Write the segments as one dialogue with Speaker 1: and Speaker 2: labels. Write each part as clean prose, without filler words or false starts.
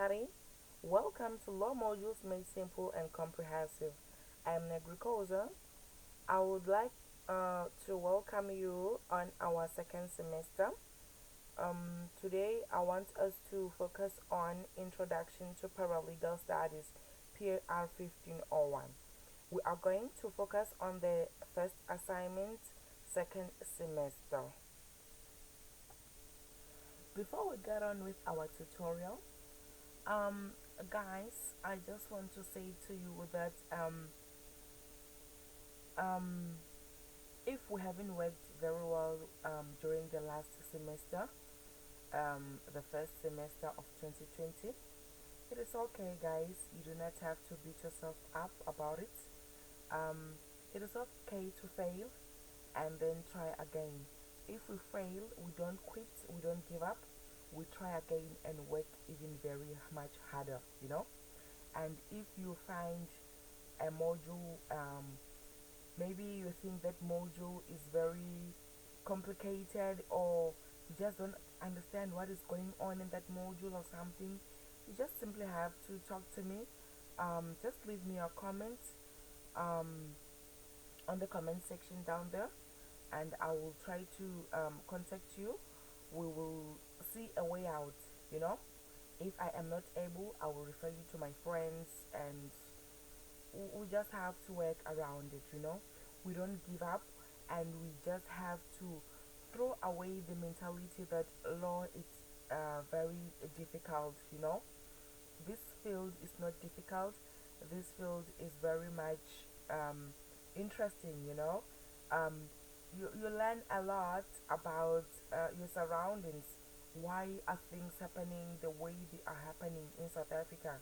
Speaker 1: everybody. Welcome to Law Modules Made Simple and Comprehensive. I'm Negricosa. I would like to welcome you on our second semester. Today, I want us to focus on Introduction to Paralegal Studies, PAR 1501. We are going to focus on the first assignment, second semester. Before we get on with our tutorial, Um, guys, I just want to say to you that um, if we haven't worked very well during the last semester, the first semester of 2020, it is okay, guys. You do not have to beat yourself up about it. It is okay to fail and then try again. If we fail, we don't quit, we don't give up, we try again and work even very much harder, And if you find a module, maybe you think that module is very complicated, or you just don't understand what is going on in that module or something, you just simply have to talk to me. Just leave me a comment um, on the comment section down there, and I will try to contact you. We will see a way out, you know. If I am not able, I will refer you to my friends, and we just have to work around it. We don't give up, and we just have to throw away the mentality that law is very difficult. This field is not difficult. This field is very much interesting. Um, you learn a lot about your surroundings. Why are things happening the way they are happening in South Africa?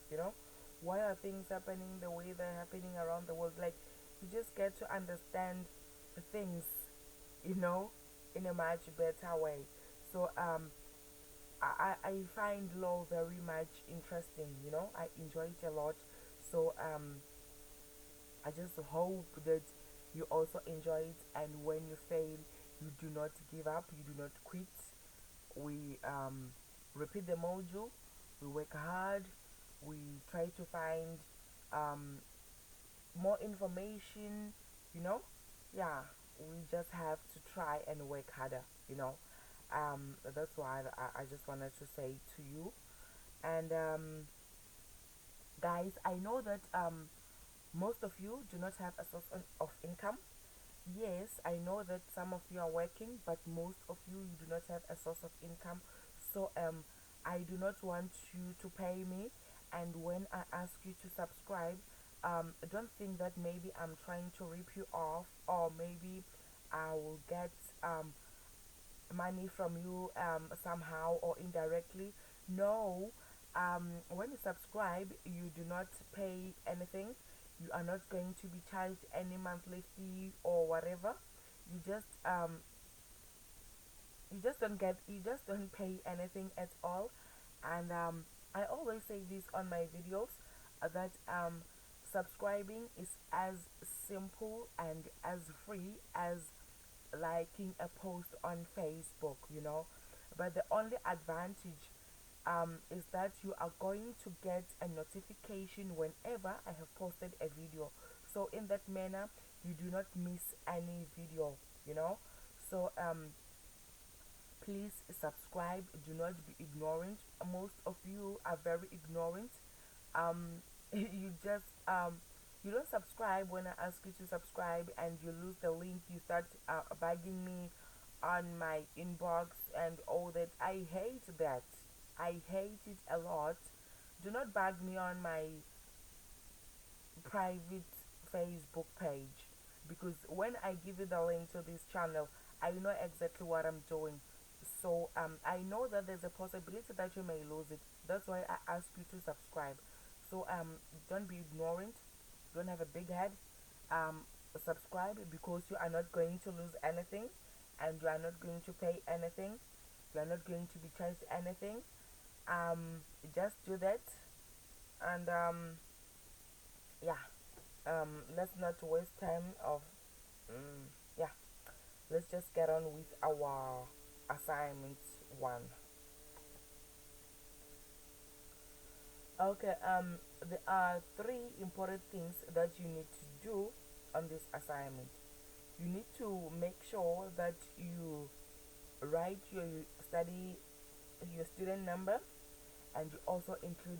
Speaker 1: Why are things happening the way they're happening around the world? Like, you just get to understand the things, you know, in a much better way. So I find law very much interesting. I enjoy it a lot. So I just hope that you also enjoy it, and when you fail, you do not give up, you do not quit. We repeat the module, we work hard, we try to find um, more information, you know. Yeah, we just have to try and work harder. That's why I just wanted to say to you. And guys, I know that most of you do not have a source of income. Yes, I know that some of you are working, but most of you do not have a source of income. So I do not want you to pay me. And when I ask you to subscribe, don't think that maybe I'm trying to rip you off, or maybe I will get money from you somehow or indirectly. No, when you subscribe, you do not pay anything. You are not going to be charged any monthly fee or whatever. You just you just don't pay anything at all. And I always say this on my videos, that subscribing is as simple and as free as liking a post on Facebook. But the only advantage is that you are going to get a notification whenever I have posted a video. So in that manner, you do not miss any video. So please subscribe. Do not be ignorant. Most of you are very ignorant. You just you don't subscribe when I ask you to subscribe, and you lose the link. You start bugging me on my inbox and all that. I hate that. I hate it a lot. Do not bug me on my private Facebook page, because when I give you the link to this channel, I know exactly what I'm doing. So I know that there's a possibility that you may lose it. That's why I ask you to subscribe. So don't be ignorant. Don't have a big head. Um, Subscribe, because you are not going to lose anything, and you are not going to pay anything. You are not going to be charged anything. Just do that, and yeah. Let's not waste time of yeah. Let's just get on with our assignment one. Okay, there are three important things that you need to do on this assignment. You need to make sure that you write your student number, and you also include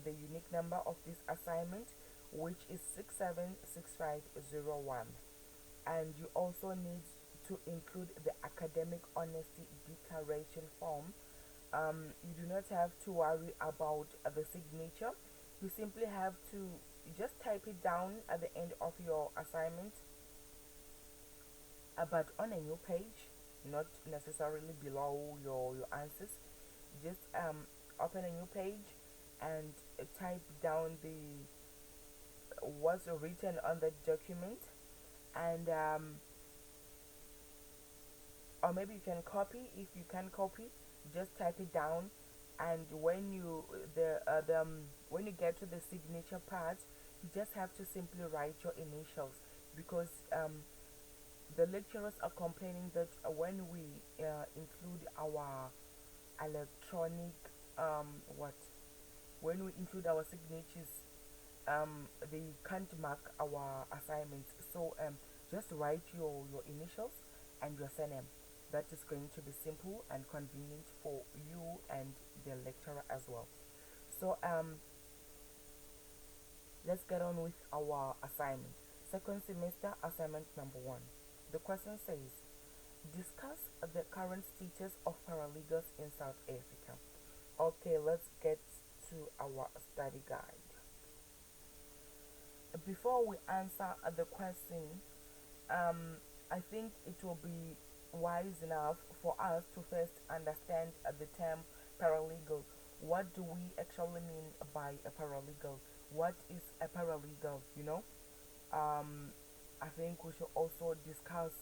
Speaker 1: the unique number of this assignment, which is 676501. And you also need to include the academic honesty declaration form. You do not have to worry about the signature. You simply have to just type it down at the end of your assignment, but on a new page, not necessarily below your answers. Just open a new page and type down the what's written on the document, and or maybe you can copy. If you can copy, just type it down. And when you get to the signature part, you just have to simply write your initials, because the lecturers are complaining that when we include our electronic what when we include our signatures, they can't mark our assignments. So just write your initials and your surname. That is going to be simple and convenient for you and the lecturer as well. So let's get on with our assignment. Second semester assignment number one. The question says, discuss the current status of paralegals in South Africa. Okay, let's get to our study guide. Before we answer the question, I think it will be wise enough for us to first understand the term paralegal. What do we actually mean by a paralegal? What is a paralegal? I think we should also discuss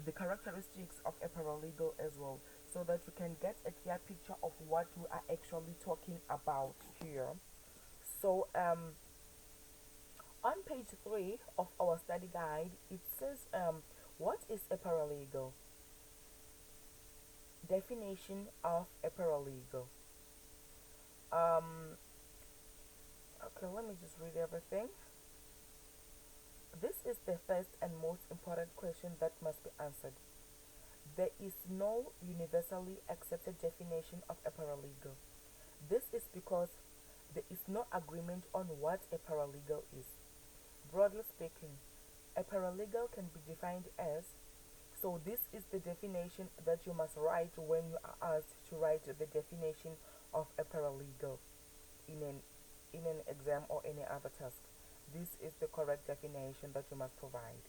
Speaker 1: the characteristics of a paralegal as well, so that we can get a clear picture of what we are actually talking about here. So, on page 3 of our study guide, it says, what is a paralegal? Definition of a paralegal. Um, okay, let me just read everything. This is the first and most important question that must be answered. There is no universally accepted definition of a paralegal. This is because there is no agreement on what a paralegal is. Broadly speaking, a paralegal can be defined as, so this is the definition that you must write when you are asked to write the definition of a paralegal in an exam or any other task. This is the correct definition that you must provide.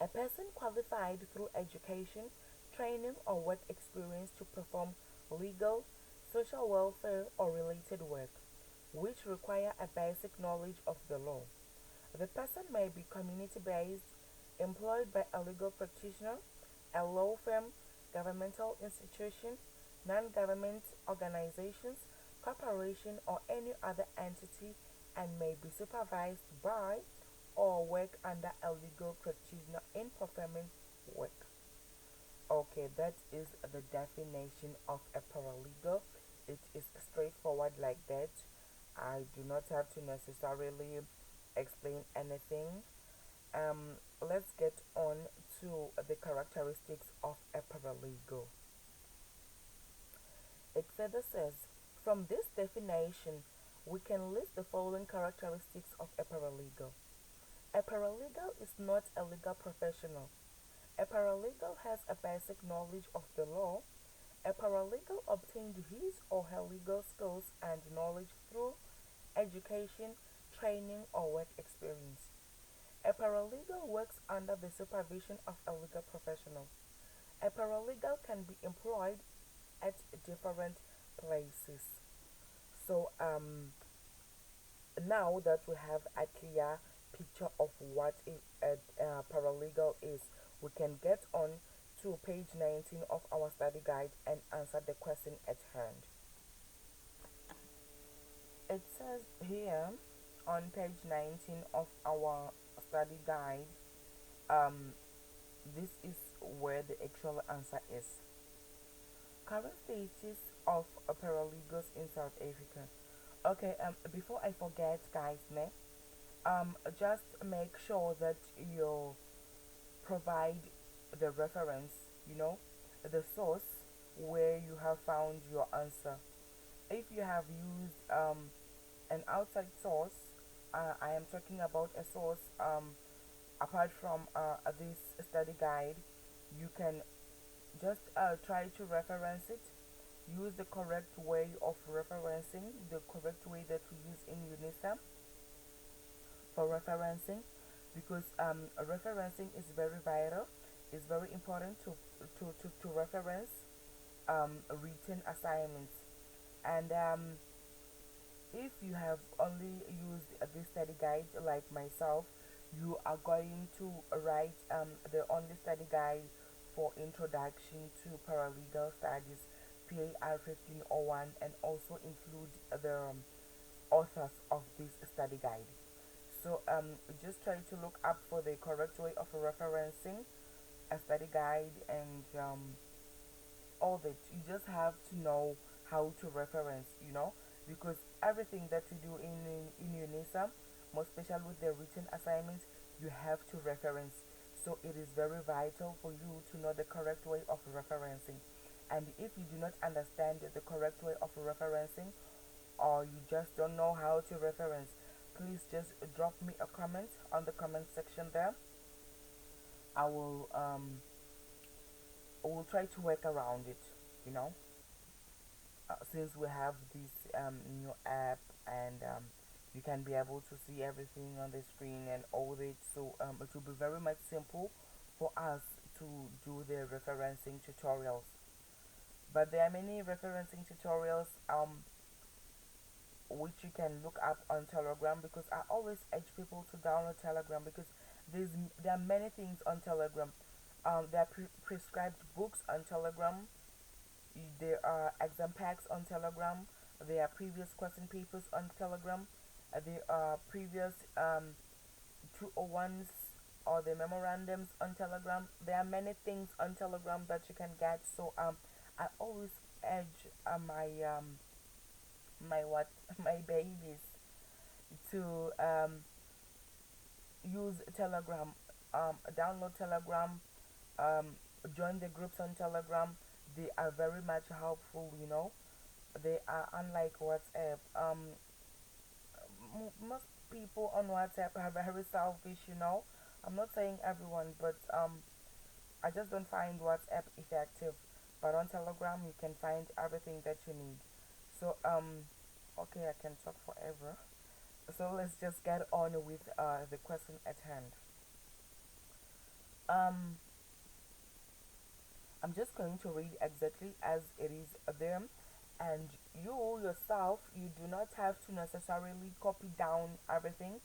Speaker 1: A person qualified through education, training, or work experience to perform legal, social welfare, or related work, which require a basic knowledge of the law. The person may be community-based, employed by a legal practitioner, a law firm, governmental institution, non-government organizations, corporation, or any other entity, and may be supervised by or work under a legal practitioner in performing work. Okay, that is the definition of a paralegal. It is straightforward like that. I do not have to necessarily explain anything. Let's get on to the characteristics of a paralegal. It further says, from this definition, we can list the following characteristics of a paralegal. A paralegal is not a legal professional. A paralegal has a basic knowledge of the law. A paralegal obtained his or her legal skills and knowledge through education, training, or work experience. A paralegal works under the supervision of a legal professional. A paralegal can be employed at different places. So, now that we have a clear picture of what a paralegal is, we can get on to page 19 of our study guide and answer the question at hand. It says here on page 19 of our study guide, um, this is where the actual answer is. Current status of paralegals in South Africa. Okay, before I forget, guys, just make sure that you provide the reference, you know, the source where you have found your answer. If you have used an outside source, I am talking about a source apart from this study guide, you can just try to reference it. Use the correct way of referencing, the correct way that we use in UNISA for referencing, because referencing is very vital. It's very important to reference written assignments. And if you have only used this study guide like myself, you are going to write the only study guide for introduction to paralegal studies, PAR 1501, and also include the authors of this study guide. So just try to look up for the correct way of referencing a study guide and all that. You just have to know how to reference, because everything that you do in UNISA, more especially with the written assignments, you have to reference. So it is very vital for you to know the correct way of referencing. And if you do not understand the correct way of referencing, or you just don't know how to reference, please just drop me a comment on the comment section there. I will try to work around it, you know. Since we have this new app, and you can be able to see everything on the screen and all that, so it will be very much simple for us to do the referencing tutorials. But there are many referencing tutorials which you can look up on Telegram, because I always urge people to download Telegram, because there are many things on Telegram. There are prescribed books on Telegram. There are exam packs on Telegram. There are previous question papers on Telegram. There are previous 201s or the memorandums on Telegram. There are many things on Telegram that you can get. So I always urge my what my babies to use Telegram, download Telegram, um, join the groups on Telegram. They are very much helpful. They are unlike WhatsApp. Most people on WhatsApp are very selfish. I'm not saying everyone, but I just don't find WhatsApp effective. But on Telegram, you can find everything that you need. So okay, I can talk forever. So let's just get on with the question at hand. Um, I'm just going to read exactly as it is there, and you yourself, you do not have to necessarily copy down everything.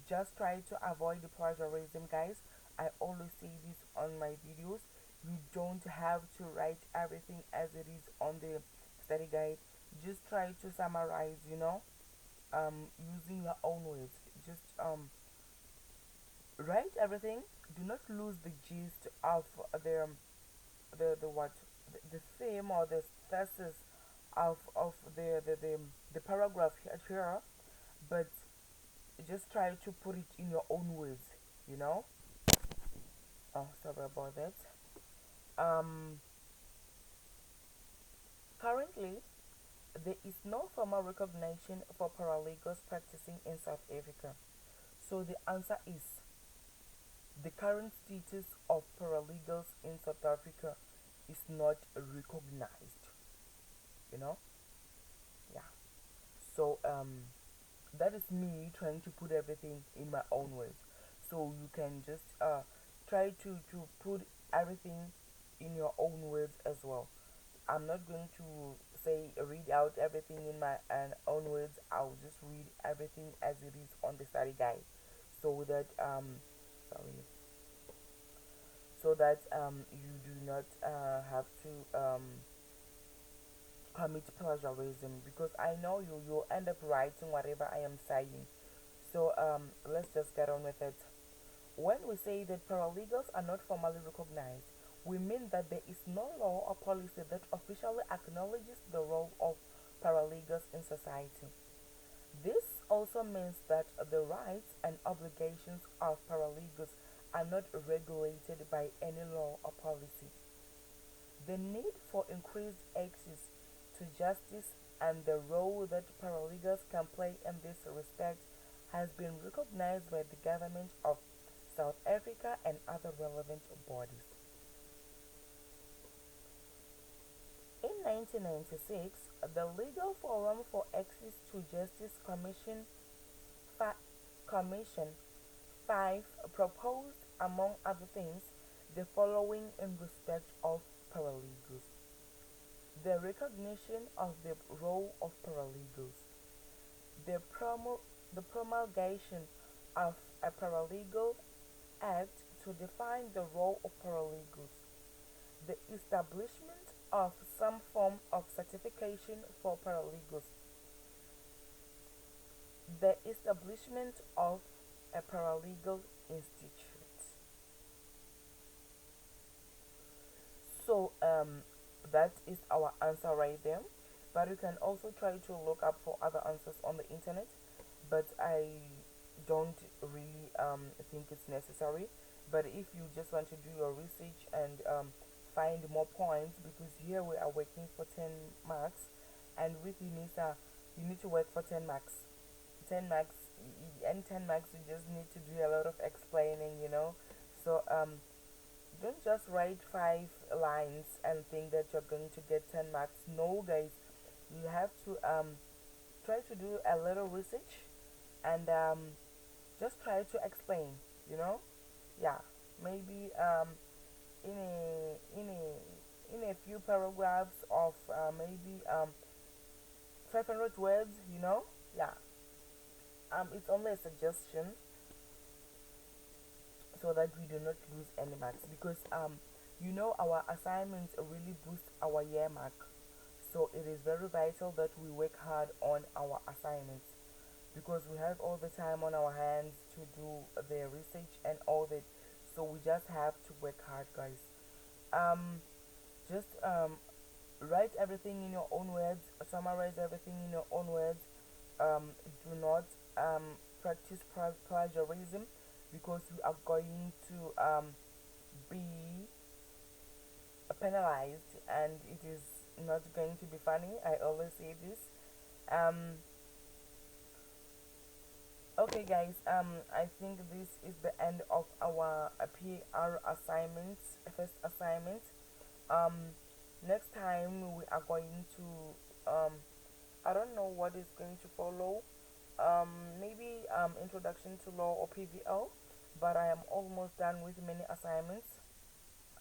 Speaker 1: Just try to avoid the plagiarism, guys. I always say this on my videos. You don't have to write everything as it is on the study guide. Just try to summarize, using your own words. Just write everything. Do not lose the gist of the what the theme or the thesis of the paragraph here, but just try to put it in your own words. Oh, sorry about that. um Currently, there is no formal recognition for paralegals practicing in South Africa. So the answer is, the current status of paralegals in South Africa is not recognized. You know? Yeah. So that is me trying to put everything in my own words. So you can just try to put everything in your own words as well. I'm not going to say read out everything in my own words. I'll just read everything as it is on the study guide, so that sorry, you do not have to commit plagiarism, because I know you'll end up writing whatever I am saying. So let's just get on with it. When we say that paralegals are not formally recognized, we mean that there is no law or policy that officially acknowledges the role of paralegals in society. This also means that the rights and obligations of paralegals are not regulated by any law or policy. The need for increased access to justice and the role that paralegals can play in this respect has been recognized by the government of South Africa and other relevant bodies. In 1996, the Legal Forum for Access to Justice Fi- Commission 5 proposed, among other things, the following in respect of paralegals: the recognition of the role of paralegals, the, the promulgation of a paralegal act to define the role of paralegals, the establishment of some form of certification for paralegals, the establishment of a paralegal institute. So that is our answer right there. But you can also try to look up for other answers on the internet. But I don't really think it's necessary. But if you just want to do your research and find more points, because here we are working for 10 marks, and with UNISA you need to work for 10 marks. 10 marks, and 10 marks you just need to do a lot of explaining, so don't just write 5 lines and think that you're going to get 10 marks. No, guys, you have to try to do a little research and just try to explain, you know yeah, maybe in a few paragraphs of maybe 500 words, yeah. It's only a suggestion so that we do not lose any marks, because our assignments really boost our year mark. So it is very vital that we work hard on our assignments, because we have all the time on our hands to do the research and all that. So we just have to work hard, guys. Just write everything in your own words, summarize everything in your own words. Do not practice plagiarism, because you are going to be penalized, and it is not going to be funny. I always say this. um okay, guys, I think this is the end of our PR assignments, first assignment. um Next time we are going to I don't know what is going to follow. Maybe introduction to law or PVL, but I am almost done with many assignments.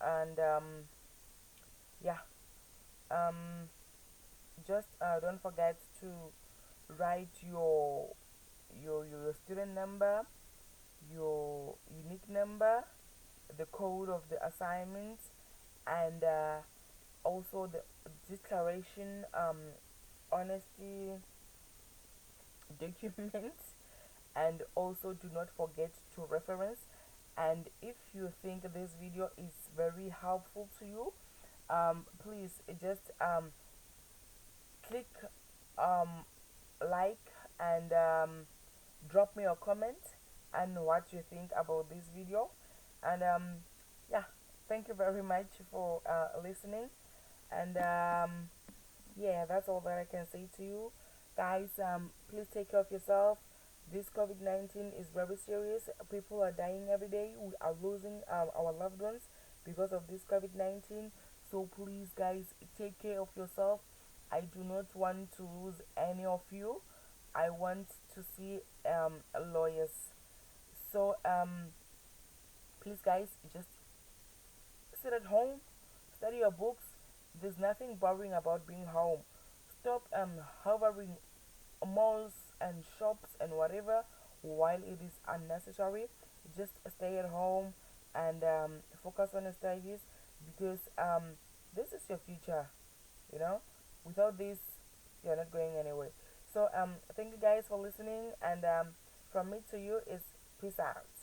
Speaker 1: And yeah, um just don't forget to write your student number, your unique number, the code of the assignment, and also the declaration, honesty document. And also do not forget to reference. And if you think this video is very helpful to you, please just click like, and drop me a comment and what you think about this video. And yeah, thank you very much for listening. And yeah, that's all that I can say to you, guys. Please take care of yourself. This COVID-19 is very serious. People are dying every day. We are losing our loved ones because of this COVID-19. So please, guys, take care of yourself. I do not want to lose any of you. I want to see lawyers. So please, guys, just sit at home, study your books. There's nothing boring about being home. Stop hovering malls and shops and whatever while it is unnecessary. Just stay at home and focus on your studies, because this is your future. you know Without this, you're not going anywhere. So thank you guys for listening, and from me to you is peace out.